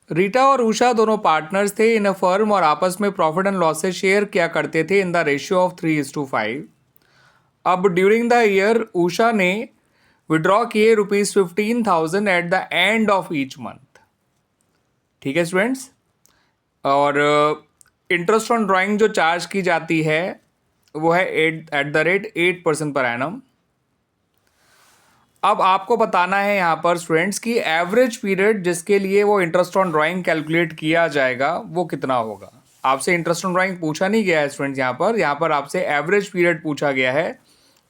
रीटा और उषा दोनों पार्टनर्स थे इन अ फर्म और आपस में प्रॉफिट एंड लॉसेस शेयर किया करते थे इन द रेशियो ऑफ 3:5। अब ड्यूरिंग द ईयर उषा ने विड्रॉ किए ₹15,000 at the end of each month. ठीक है स्टूडेंट्स। और इंटरेस्ट ऑन ड्राइंग जो चार्ज की जाती है वो है 8% पर एनम। अब आपको बताना है यहाँ पर स्टूडेंट्स की एवरेज पीरियड जिसके लिए वो इंटरेस्ट ऑन ड्राइंग कैलकुलेट किया जाएगा वो कितना होगा। आपसे इंटरेस्ट ऑन ड्राइंग पूछा नहीं गया है स्टूडेंट्स, यहाँ पर आपसे एवरेज पीरियड पूछा गया है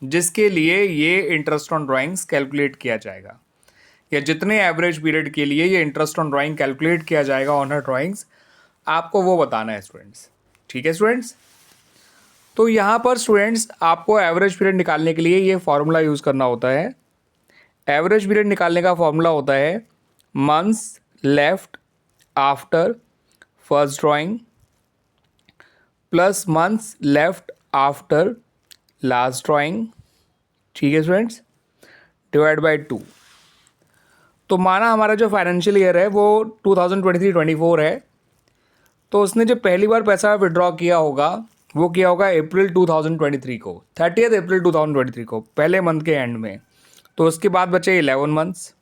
जिसके लिए ये इंटरेस्ट ऑन ड्राइंग्स कैलकुलेट किया जाएगा, या जितने एवरेज पीरियड के लिए ये इंटरेस्ट ऑन ड्राइंग कैलकुलेट किया जाएगा ऑन हर ड्राइंग्स, आपको वो बताना है स्टूडेंट्स। ठीक है स्टूडेंट्स। तो यहाँ पर स्टूडेंट्स आपको एवरेज पीरियड निकालने के लिए ये फॉर्मूला यूज़ करना होता है। एवरेज पीरियड निकालने का फॉर्मूला होता है months left after first drawing plus months left after last drawing. ठीक है स्टूडेंट्स, डिवाइड बाय 2। तो माना हमारा जो फाइनेंशियल ईयर है वो 2023-24 है, तो उसने जो पहली बार पैसा विड्रॉ किया होगा वो किया होगा अप्रैल 2023 को, 30 अप्रैल 2023 को, पहले मंथ के एंड में। तो उसके बाद बचे 11 मंथ्स,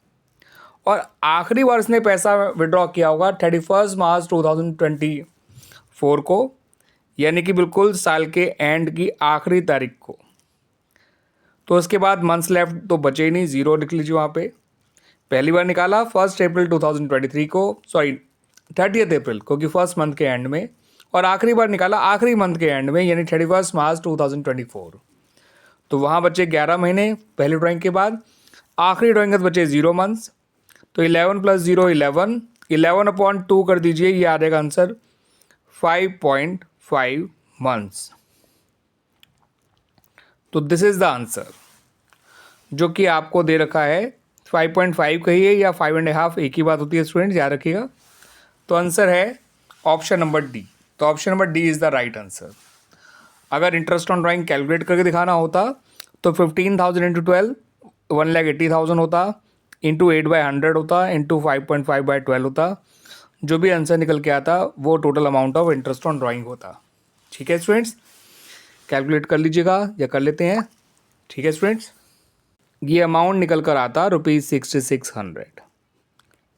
और आखिरी बार उसने पैसा विड्रॉ किया होगा 31 मार्च 2024 को, यानी कि बिल्कुल साल के एंड की आखिरी तारीख को। तो उसके बाद मंथ्स लेफ्ट तो बचे ही नहीं, ज़ीरो लिख लीजिए वहाँ पे। पहली बार निकाला 1 अप्रैल 2023 को, सॉरी 30 अप्रैल, क्योंकि फर्स्ट मंथ के एंड में, और आखिरी बार निकाला आखिरी मंथ के एंड में, यानी 31 मार्च 2024। तो वहाँ बचे 11 महीने पहली ड्राइंग के बाद, आखिरी ड्राइंग के बचे 0 मंथ्स। तो 11 + 0 11, 11/2 कर दीजिए, ये आ जाएगा आंसर 5.5 मंथ्स। तो दिस इज़ द आंसर जो कि आपको दे रखा है। 5.5 कहिए या 5.5 एक ही बात होती है स्टूडेंट्स, याद रखिएगा। तो आंसर है ऑप्शन नंबर डी। तो option number D is the right answer. अगर इंटरेस्ट ऑन ड्राइंग कैलकुलेट करके दिखाना होता तो 15,000 इंटू 12 1,80,000 होता, इंटू 8/100 होता, इंटू 5.5/12 होता। जो भी आंसर निकल के आता वो total amount of interest on drawing होता। ठीक है स्टूडेंट्स, कैलकुलेट कर लीजिएगा या कर लेते हैं। ठीक है स्टूडेंट्स, ये अमाउंट निकल कर आता ₹6600।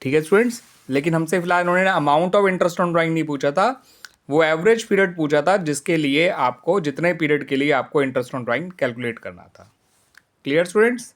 ठीक है स्टूडेंट्स, लेकिन हमसे फिलहाल इन्होंने amount of interest on drawing नहीं पूछा था, वो एवरेज पीरियड पूछा था जिसके लिए आपको, जितने पीरियड के लिए आपको इंटरेस्ट ऑन ड्राइंग कैलकुलेट करना था। Clear students.